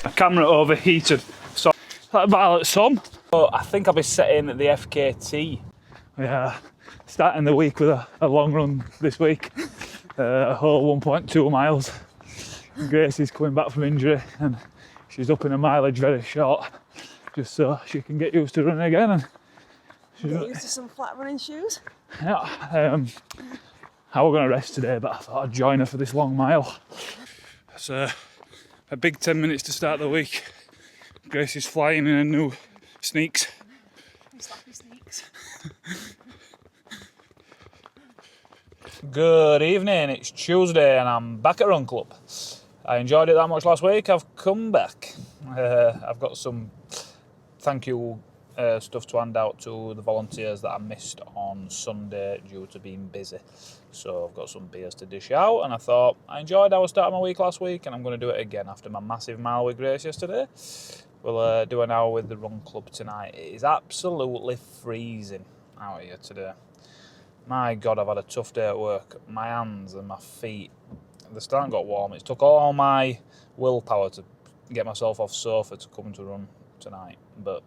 My camera overheated, so about some. But I think I'll be setting the FKT. Yeah, starting the week with a long run this week, a whole 1.2 miles. Gracie's coming back from injury and she's upping her mileage very short, just so she can get used to running again. And get used to some flat running shoes. Yeah, I was going to rest today, but I thought I'd join her for this long mile. It's a big 10 minutes to start the week. Gracie's flying in her new sneaks. Slappy sneaks. Good evening, it's Tuesday and I'm back at Run Club. I enjoyed it that much last week, I've come back. I've got some thank you stuff to hand out to the volunteers that I missed on Sunday due to being busy. So I've got some beers to dish out, and I thought I enjoyed how I started my week last week and I'm going to do it again after my massive mile with Grace yesterday. We'll do an hour with the Run Club tonight. It is absolutely freezing out here today. My God, I've had a tough day at work. My hands and my feet, they still haven't got warm. It took all my willpower to get myself off sofa to come to run tonight. But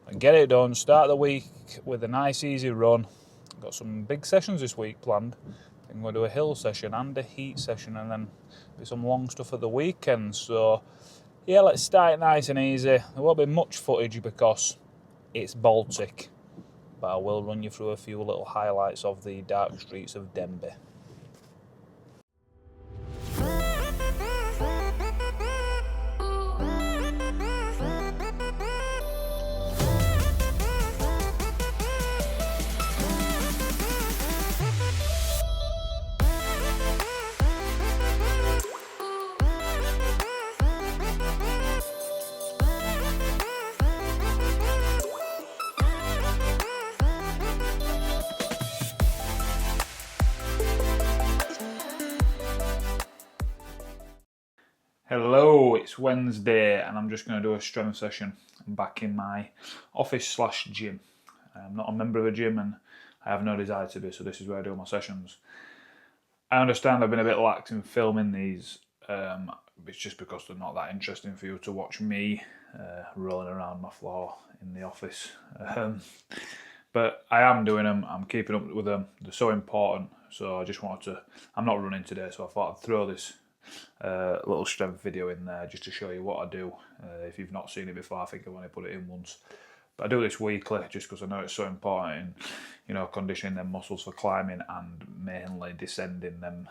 I get it done, start the week with a nice easy run. Got some big sessions this week planned. I'm going to do a hill session and a heat session and then do some long stuff at the weekend. So yeah, let's start it nice and easy. There won't be much footage because it's Baltic, but I will run you through a few little highlights of the dark streets of Denby. Hello, it's Wednesday and I'm just going to do a strength session. I'm back in my office/gym. I'm not a member of a gym and I have no desire to be, so this is where I do my sessions. I understand I've been a bit lax in filming these. It's just because they're not that interesting for you to watch me rolling around my floor in the office. But I am doing them, I'm keeping up with them. They're so important, so I just wanted to... I'm not running today, so I thought I'd throw this little strength video in there just to show you what I do. If you've not seen it before, I think I've only put it in once. But I do this weekly just because I know it's so important in, conditioning them muscles for climbing and mainly descending them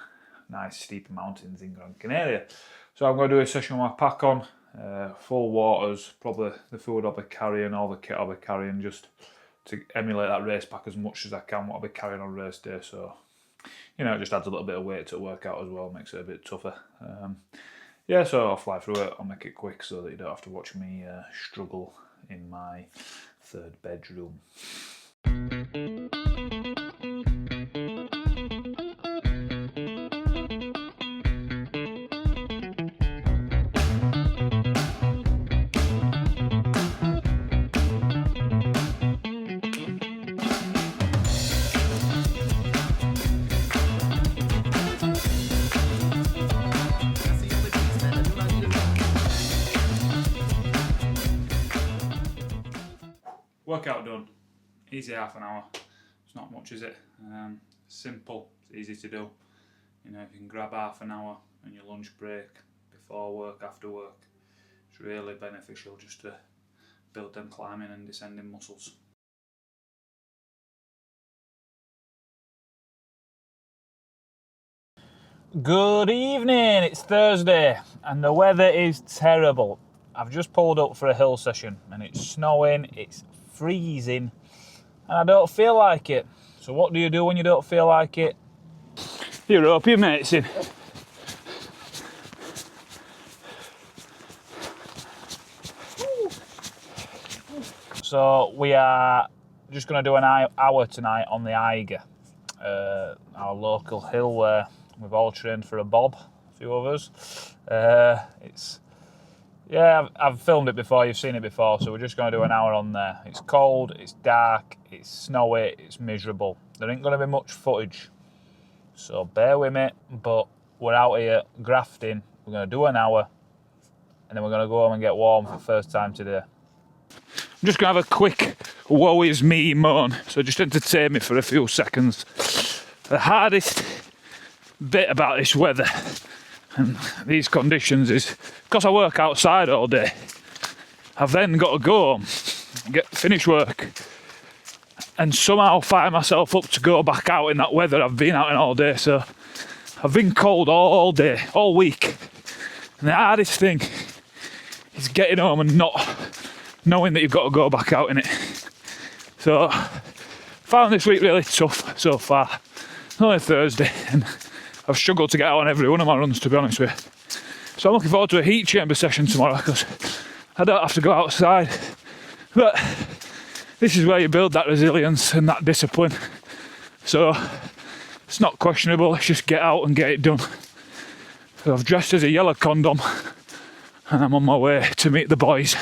nice steep mountains in Gran Canaria. So I'm going to do a session with my pack on, full waters, probably the food I'll be carrying, all the kit I'll be carrying, just to emulate that race pack as much as I can, what I'll be carrying on race day. So it just adds a little bit of weight to the workout as well, makes it a bit tougher. Yeah, so I'll fly through it, I'll make it quick so that you don't have to watch me struggle in my third bedroom. Workout done. Easy half an hour. It's not much, is it? Simple, it's easy to do. If you can grab half an hour on your lunch break, before work, after work, it's really beneficial just to build them climbing and descending muscles. Good evening, it's Thursday and the weather is terrible. I've just pulled up for a hill session and it's snowing, it's freezing, and I don't feel like it. So what do you do when you don't feel like it? You rope your mates in. So we are just going to do an hour tonight on the Eiger, our local hill where we've all trained for a bob, a few of us. I've filmed it before, you've seen it before, so we're just going to do an hour on there. It's cold, it's dark, it's snowy, it's miserable. There ain't going to be much footage, so bear with me, but we're out here grafting. We're going to do an hour, and then we're going to go home and get warm for the first time today. I'm just going to have a quick woe is me moan, so just entertain me for a few seconds. The hardest bit about this weather and these conditions is because I work outside all day, I've then got to go home, finish work, and somehow fire myself up to go back out in that weather I've been out in all day. So I've been cold all day, all week, and the hardest thing is getting home and not knowing that you've got to go back out in it. So found this week really tough so far. It's only Thursday and I've struggled to get out on every one of my runs, to be honest with you. So I'm looking forward to a heat chamber session tomorrow because I don't have to go outside. But this is where you build that resilience and that discipline. So it's not questionable, let's just get out and get it done. So I've dressed as a yellow condom and I'm on my way to meet the boys.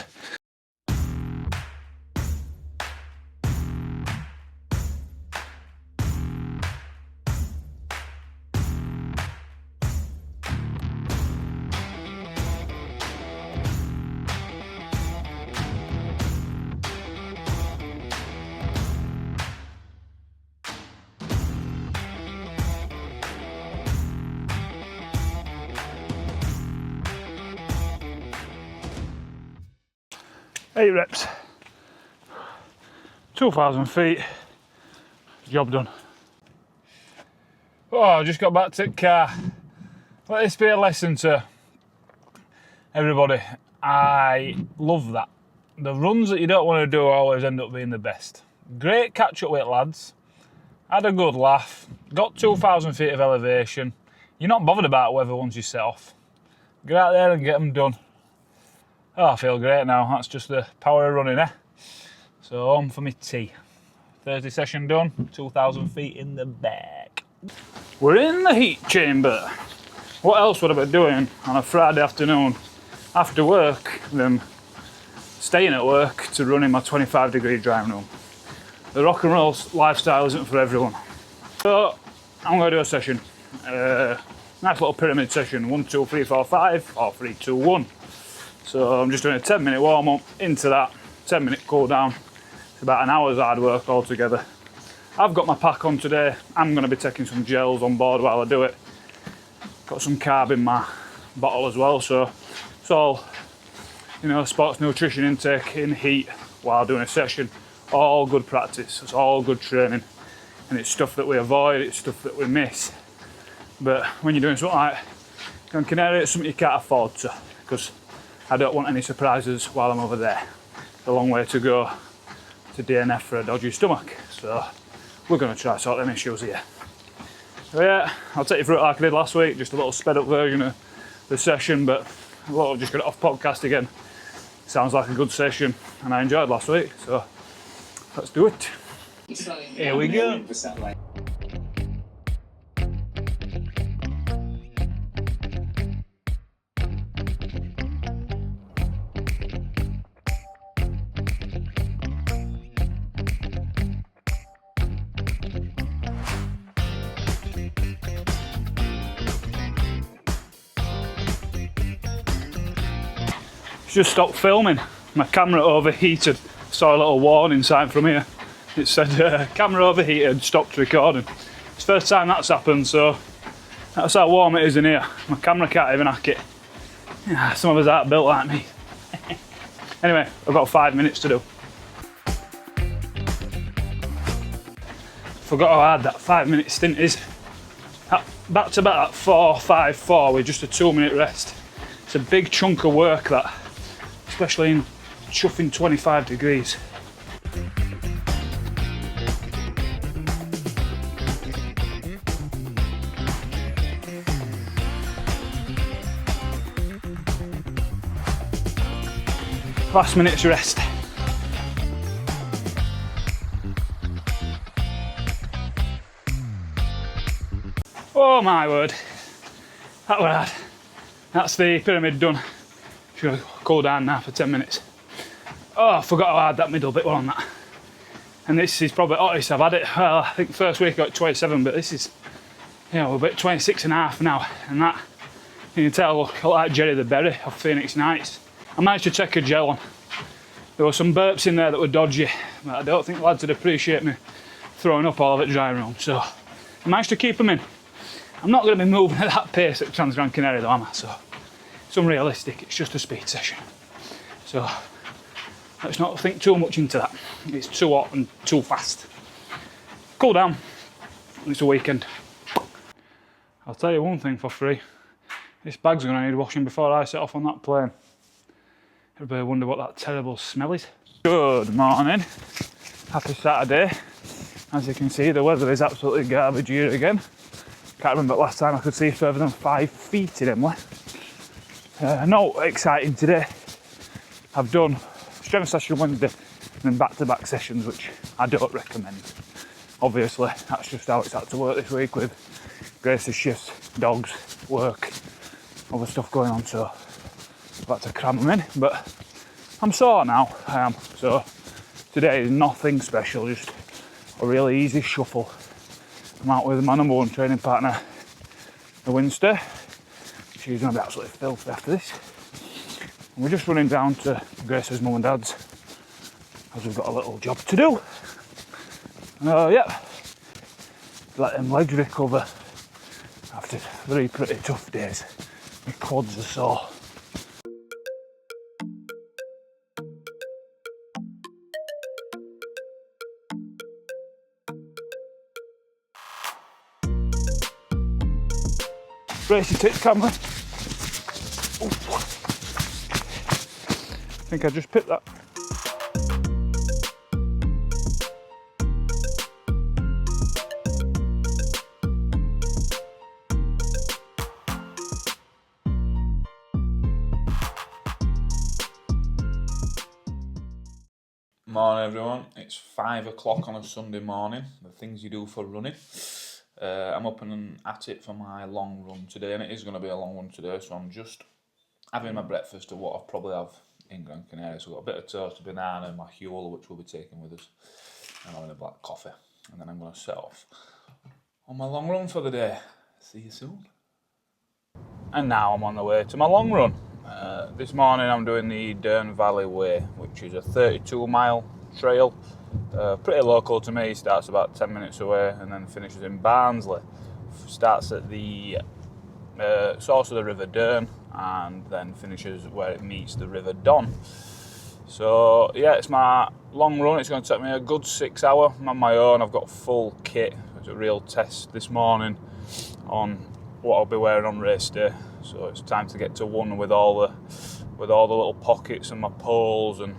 Eight reps, 2,000 feet, job done. Oh, I just got back to the car. Let this be a lesson to everybody. I love that. The runs that you don't want to do always end up being the best. Great catch up with lads, had a good laugh, got 2,000 feet of elevation. You're not bothered about weather once you set off. Get out there and get them done. Oh, I feel great now. That's just the power of running, eh? So on for me tea. Thursday session done, 2,000 feet in the bag. We're in the heat chamber. What else would I be doing on a Friday afternoon after work than staying at work to run in my 25-degree drying room? The rock and roll lifestyle isn't for everyone. So I'm going to do a session. Nice little pyramid session, 1, 2, 3, 4, 5, or 3, 2, 1. So I'm just doing a 10-minute warm-up into that, 10-minute cool down. It's about an hour's hard work altogether. I've got my pack on today. I'm going to be taking some gels on board while I do it. Got some carb in my bottle as well, so it's all, you know, sports nutrition intake in heat while doing a session. All good practice, it's all good training. And it's stuff that we avoid, it's stuff that we miss. But when you're doing something like Gran Canaria, it's something you can't afford to, because I don't want any surprises while I'm over there. It's a long way to go to DNF for a dodgy stomach, so we're going to try to sort them issues here. So yeah, I'll take you through it like I did last week, just a little sped up version of the session, but I've just got it off podcast again. Sounds like a good session and I enjoyed last week, so let's do it. Here we go. Just stopped filming. My camera overheated. Saw a little warning sign from here. It said camera overheated, stopped recording. It's the first time that's happened, so that's how warm it is in here. My camera can't even hack it. Yeah, some of us aren't built like me. Anyway, I've got 5 minutes to do. Forgot how hard that 5-minute stint is. Back to back at 4, 5, 4 with just a 2-minute rest. It's a big chunk of work that, especially in chuffing 25 degrees. Last minute's rest. Oh my word, that was hard. That's the pyramid done. Just gonna cool down now for 10 minutes. Oh, I forgot how hard that middle bit was on that. And this is probably hottest I've had it. Well, I think first week I got 27, but this is, you know, about 26 and a half now. And that, you can tell, I look like Jerry the Berry of Phoenix Nights. I managed to take a gel on. There were some burps in there that were dodgy, but I don't think lads would appreciate me throwing up all of it dry room, so I managed to keep them in. I'm not going to be moving at that pace at Tran Gran Canaria though, am I? So it's unrealistic, it's just a speed session. So let's not think too much into that. It's too hot and too fast. Cool down, it's a weekend. I'll tell you one thing for free. This bag's going to need washing before I set off on that plane. Everybody wonder what that terrible smell is. Good morning. Happy Saturday. As you can see, the weather is absolutely garbage here again. Can't remember last time I could see further than 5 feet in Emley. Not exciting today. I've done strength session Wednesday and then back-to-back sessions, which I don't recommend. Obviously, that's just how it's had to work this week with Grace's shifts, dogs, work, other stuff going on, so I've had to cram them in, but I'm sore now, I am. So today is nothing special, just a really easy shuffle. I'm out with my number one training partner, the Winster. She's going to be absolutely filthy after this. And we're just running down to Grace's mum and dad's, as we've got a little job to do. Yeah, let them legs recover after 3 pretty tough days. My quads are sore. Brace your tits, camera. Ooh. I think I just picked that. Morning everyone, it's 5 o'clock on a Sunday morning, the things you do for running. I'm up and at it for my long run today, and it is going to be a long one today, so I'm just having my breakfast of what I'll probably have in Gran Canaria. So I've got a bit of toast, a banana, and my Huel, which we'll be taking with us, and having a black coffee, and then I'm going to set off on my long run for the day. See you soon. And now I'm on the way to my long run. This morning I'm doing the Dearne Valley Way, which is a 32-mile trail. Pretty local to me, starts about 10 minutes away and then finishes in Barnsley. Starts at the source of the River Dearne and then finishes where it meets the River Don. So yeah, it's my long run. It's going to take me a good 6 hours. I'm on my own, I've got full kit. It's a real test this morning on what I'll be wearing on race day. So it's time to get to one with all the little pockets and my poles and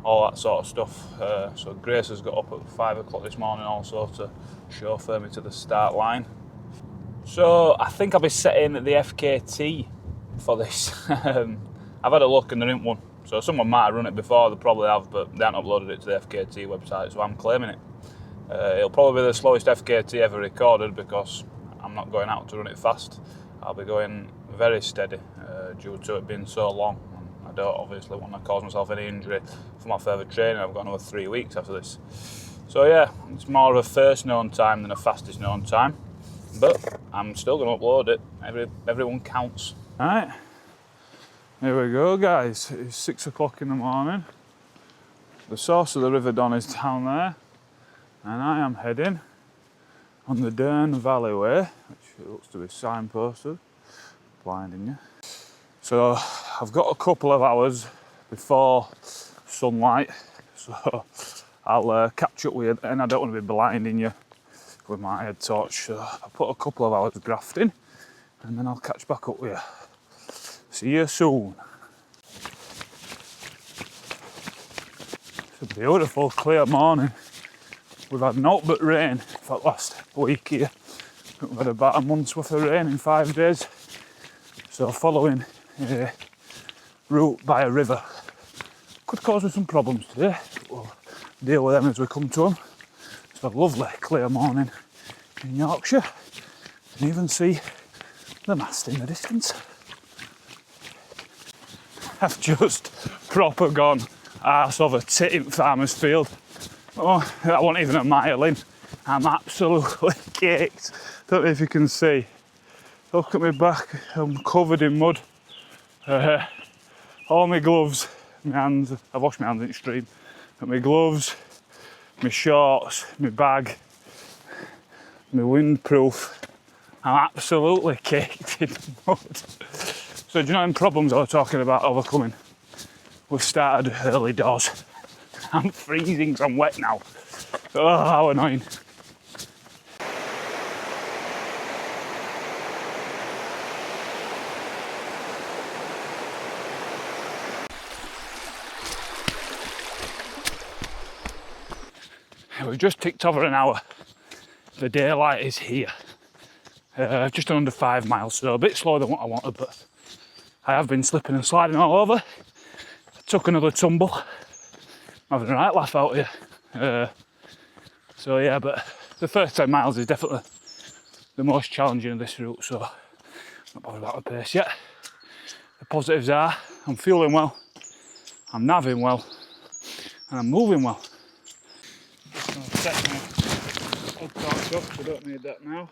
all that sort of stuff. So Grace has got up at 5 o'clock this morning also to chauffeur me to the start line. So I think I'll be setting the FKT for this. I've had a look and there isn't one. So someone might have run it before, they probably have, but they haven't uploaded it to the FKT website, so I'm claiming it. It'll probably be the slowest FKT ever recorded because I'm not going out to run it fast. I'll be going very steady due to it being so long. And I don't obviously want to cause myself any injury for my further training. I've got another 3 weeks after this. So yeah, it's more of a first known time than a fastest known time. But I'm still going to upload it. Everyone counts. Alright, here we go guys. It's 6 o'clock in the morning. The source of the River Don is down there. And I am heading on the Dearne Valley Way, which looks to be signposted, blinding you. So I've got a couple of hours before sunlight, so I'll catch up with you, and I don't want to be blinding you with my head torch, so I'll put a couple of hours grafting and then I'll catch back up with you. See you soon. It's a beautiful clear morning. We've had naught but rain for the last week here. We've had about a month's worth of rain in 5 days. So following a route by a river could cause us some problems today. We'll deal with them as we come to them. It's a lovely clear morning in Yorkshire. You can even see the mast in the distance. I've just proper gone arse over tit in farmer's field. Oh, that wasn't even a mile in. I'm absolutely caked. Don't know if you can see. Look at my back, I'm covered in mud. all my gloves, my hands, I've washed my hands in the stream, but my gloves, my shorts, my bag, my windproof, I'm absolutely caked in mud. So do you know them problems I was talking about overcoming? We've started early doors. I'm freezing because I'm wet now. Oh, how annoying. We've just ticked over an hour. The daylight is here. Just under 5 miles, so a bit slower than what I wanted, but I have been slipping and sliding all over. I took another tumble. I'm having a right laugh out here. So yeah, but the first 10 miles is definitely the most challenging of this route, so I'm not bothered about the pace yet. The positives are I'm fueling well, I'm navving well, and I'm moving well. Just going to set my old torch up, so I don't need that now.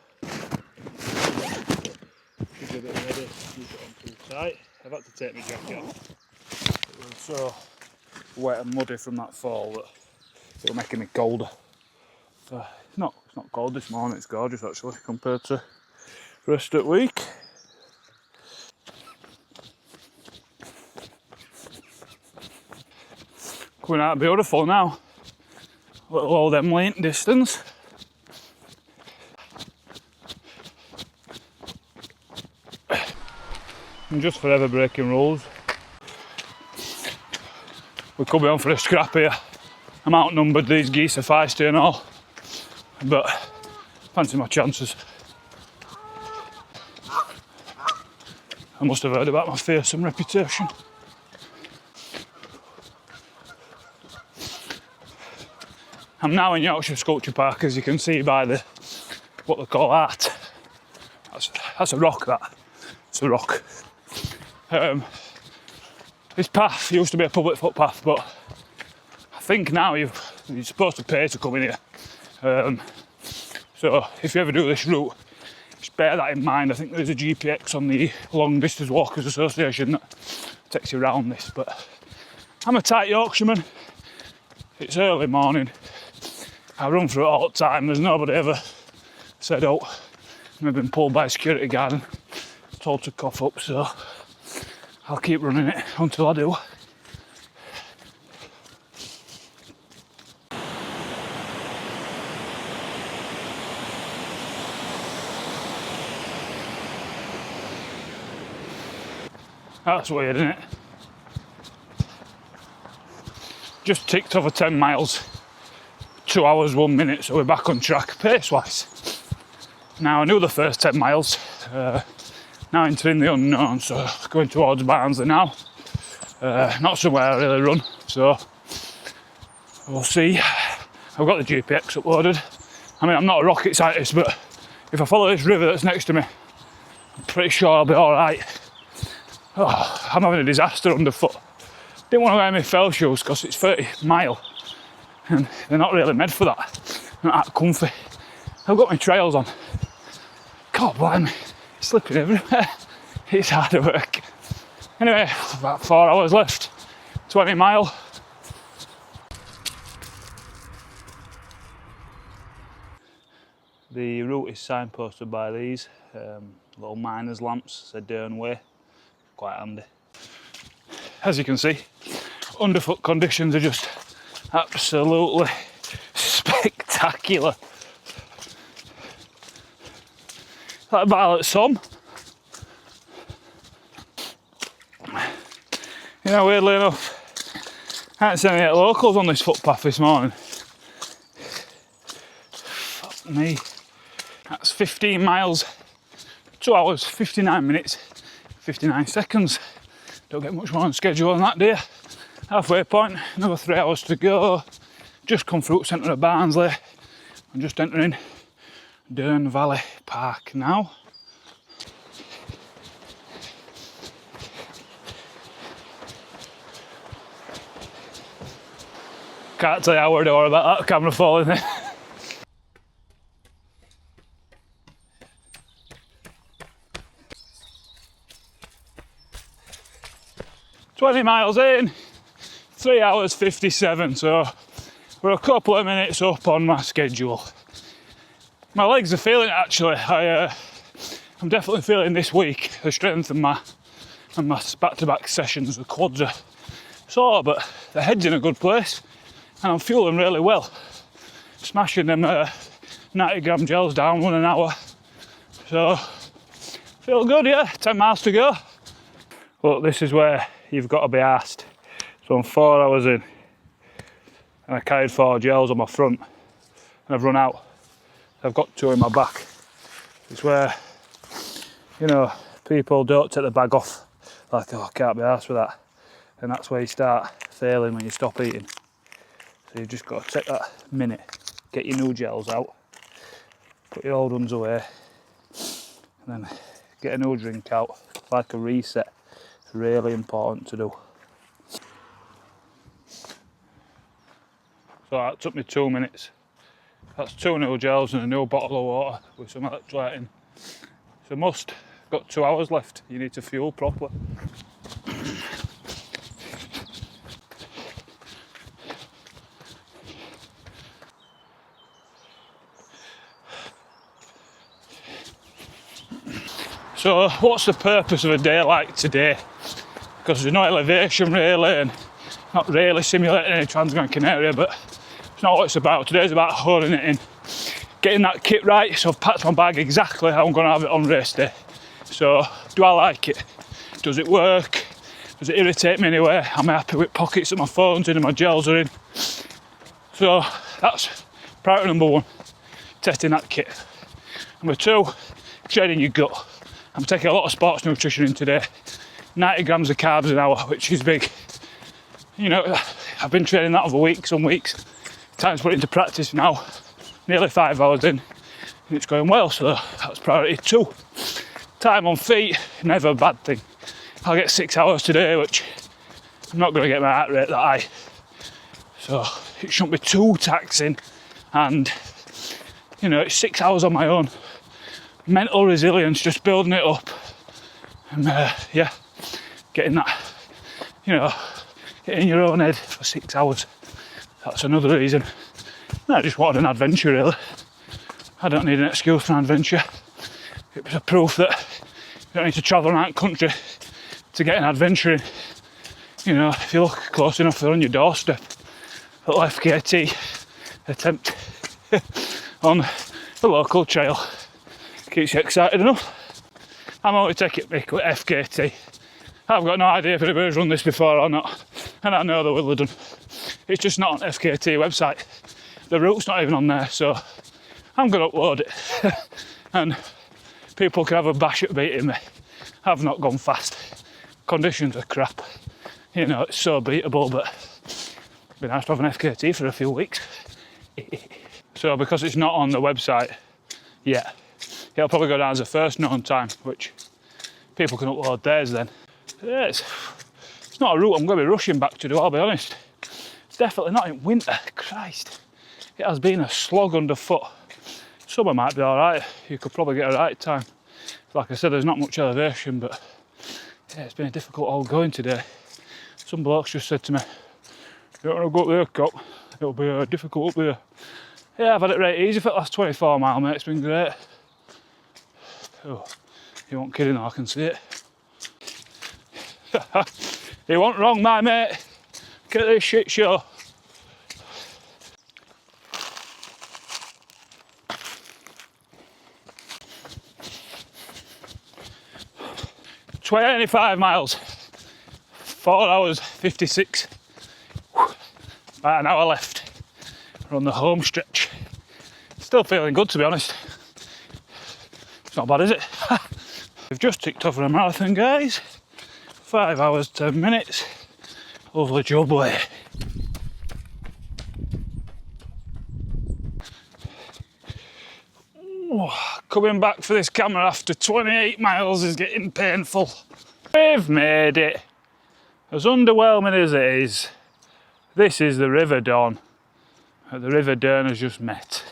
Should be a bit ready, keep it on too tight. I've had to take my jacket off. It was so wet and muddy from that fall that it was making me colder. So it's not cold this morning, it's gorgeous actually compared to the rest of the week. Coming out beautiful now. Little old Emily distance. I'm just forever breaking rules. We could be on for a scrap here. I'm outnumbered, these geese are feisty and all, but fancy my chances. I must have heard about my fearsome reputation. I'm now in Yorkshire Sculpture Park, as you can see by the what they call art. That's a rock, that. It's a rock. This path used to be a public footpath, but I think now you're supposed to pay to come in here. So if you ever do this route, just bear that in mind. I think there's a GPX on the Long Distance Walkers Association that takes you around this, but I'm a tight Yorkshireman. It's early morning. I run through it all the time. There's nobody ever said, oh, I've been pulled by a security guard and told to cough up, so I'll keep running it until I do. That's weird, isn't it? Just ticked over 10 miles, 2 hours, 1 minute, so we're back on track pace-wise. Now I knew the first 10 miles, now entering the unknown, so going towards Barnsley now. Not somewhere I really run, so we'll see. I've got the GPX uploaded. I mean, I'm not a rocket scientist, but if I follow this river that's next to me, I'm pretty sure I'll be alright. Oh, I'm having a disaster underfoot. Didn't want to wear my fell shoes because it's 30 mile and they're not really made for that. Not that comfy. I've got my trails on. God blimey, slipping everywhere. It's hard work. Anyway, about 4 hours left. 20 mile. The route is signposted by these little miner's lamps, said Dearne Way. Quite handy. As you can see, underfoot conditions are just absolutely spectacular. Like Violet Somme. You know, weirdly enough, I haven't seen any locals on this footpath this morning. Fuck me. That's 15 miles, 2 hours, 59 minutes, 59 seconds. Don't get much more on schedule than that, dear. Halfway point, another 3 hours to go. Just come through the centre of Barnsley. I'm just entering Dearne Valley Park now. Can't tell you how worried I were about that camera falling there. 20 miles in, 3 hours 57, so we're a couple of minutes up on my schedule. My legs are feeling it actually. I'm definitely feeling this week the strength of my back-to-back sessions. The quads are sore, but the head's in a good place and I'm fueling really well. Smashing them 90-gram gels down 1 an hour. So, feel good, yeah. 10 miles to go. Look, this is where you've got to be arsed. So I'm 4 hours in and I carried 4 gels on my front and I've run out. I've got 2 in my back. It's where, you know, people don't take the bag off. Like, oh, I can't be arsed with that. And that's where you start failing when you stop eating. So you've just got to take that minute, get your new gels out, put your old ones away, and then get a new drink out, like a reset. It's really important to do. So that took me 2 minutes. That's 2 new gels and a new bottle of water with some electrolyte in. It's a must. Got 2 hours left. You need to fuel properly. So what's the purpose of a day like today? Because there's no elevation really and not really simulating any Tran Gran Canaria, but it's not what it's about. Today's about honing it in, getting that kit right. So I've packed my bag exactly how I'm going to have it on race day. So do I like it? Does it work? Does it irritate me anywhere? Am I happy with pockets that my phone's in and my gels are in? So that's priority number 1, testing that kit. Number 2, training your gut. I'm taking a lot of sports nutrition in today. 90 grams of carbs an hour, which is big. You know, I've been training that over weeks, some weeks. Time to put it into practice now. Nearly 5 hours in, and it's going well, so that's priority 2. Time on feet, never a bad thing. I'll get 6 hours today, which I'm not going to get my heart rate that high. So it shouldn't be too taxing, and you know, it's 6 hours on my own. Mental resilience, just building it up, and yeah, getting that, you know, getting your own head for 6 hours. That's another reason. I just wanted an adventure really. I don't need an excuse for an adventure. It was a proof that you don't need to travel around the country to get an adventure in. You know, if you look close enough, they're on your doorstep. Little FKT attempt on the local trail. Keeps you excited enough. I'm only taking Mick with FKT. I've got no idea if anybody's run this before or not, and I know they will have done. It's just not on FKT website. The route's not even on there, so I'm going to upload it. And people can have a bash at beating me. I've not gone fast. Conditions are crap. You know, it's so beatable, but it'd be nice to have an FKT for a few weeks. So because it's not on the website yet, it'll probably go down as the first known time, which people can upload theirs then. Yeah, it's not a route I'm going to be rushing back to do, I'll be honest. It's definitely not in winter, Christ. It has been a slog underfoot. Summer might be alright, you could probably get a right time. Like I said, there's not much elevation, but yeah, it's been a difficult old going today. Some blokes just said to me, you don't want to go up there, cop, it'll be difficult up there. Yeah, I've had it right easy for the last 24 mile, mate, it's been great. Oh, you weren't kidding, I can see it. You weren't wrong, my mate. Get this shit show. "25 miles, 4 hours 56. About an hour left. We're on the home stretch. Still feeling good, to be honest. It's not bad, is it? We've just ticked over a marathon, guys. 5 hours 10 minutes. Lovely jubbly. Coming back for this camera after 28 miles is getting painful. We've made it. As underwhelming as it is, this is the River Dawn that the River Dearne has just met.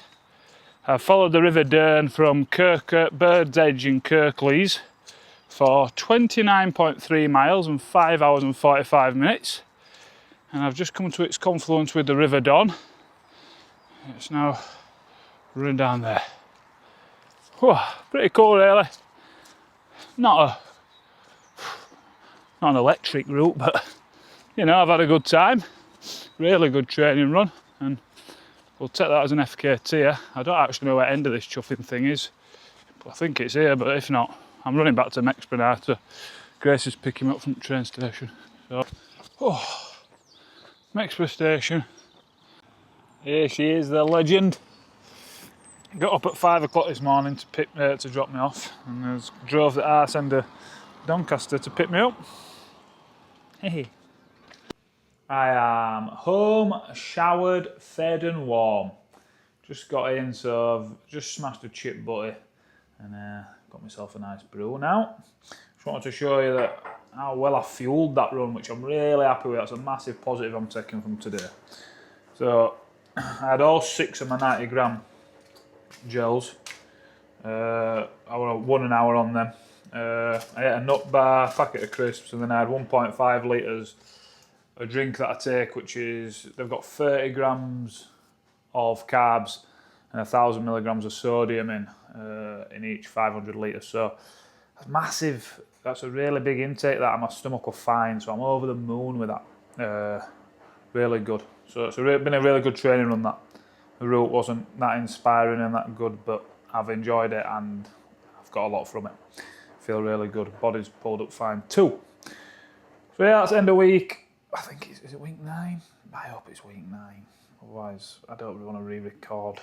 I've followed the River Dearne from Bird's Edge in Kirklees for 29.3 miles and 5 hours and 45 minutes. And I've just come to its confluence with the River Don. It's now running down there. Whew, pretty cool really. Not an electric route, but you know, I've had a good time. Really good training run, and we'll take that as an FKT. I don't actually know where the end of this chuffing thing is. I think it's here, but if not, I'm running back to Mexbrenner. Grace is picking me up from the train station. So, Mexborough station. Here she is, the legend. Got up at 5 o'clock this morning to drop me off, and drove the arse end of Doncaster to pick me up. Hey. I am home, showered, fed and warm. Just got in, so I've just smashed a chip butty and got myself a nice brew now. Just wanted to show you how well I fueled that run, which I'm really happy with. That's a massive positive I'm taking from today. So I had all 6 of my 90 gram gels. I was 1 hour on them. I ate a nut bar, packet of crisps, and then I had 1.5 litres a drink that I take, which is, they've got 30 grams of carbs and 1,000 milligrams of sodium in each 500 litres. So that's massive. That's a really big intake that, and my stomach will fine. So I'm over the moon with that. Really good. So it's been a really good training run. That the route wasn't that inspiring and that good, but I've enjoyed it and I've got a lot from it. Feel really good. Body's pulled up fine too. So yeah, that's end of week. I think is it week 9? I hope it's week 9. Otherwise, I don't really want to re-record.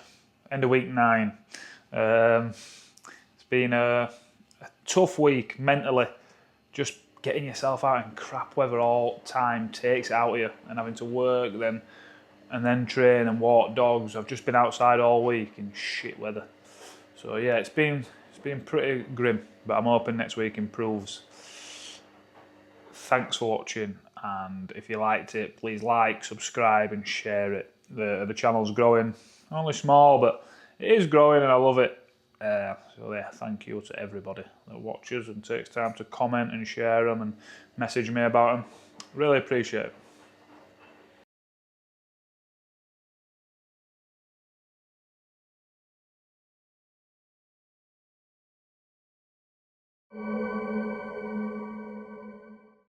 End of week 9. It's been a tough week mentally. Just getting yourself out in crap weather all time takes it out of you, and having to work and then train and walk dogs. I've just been outside all week in shit weather. So yeah, it's been pretty grim, but I'm hoping next week improves. Thanks for watching, and if you liked it, please like, subscribe and share it. The channel's growing, only small, but it is growing and I love it. So yeah, thank you to everybody that watches and takes time to comment and share them and message me about them. Really appreciate it.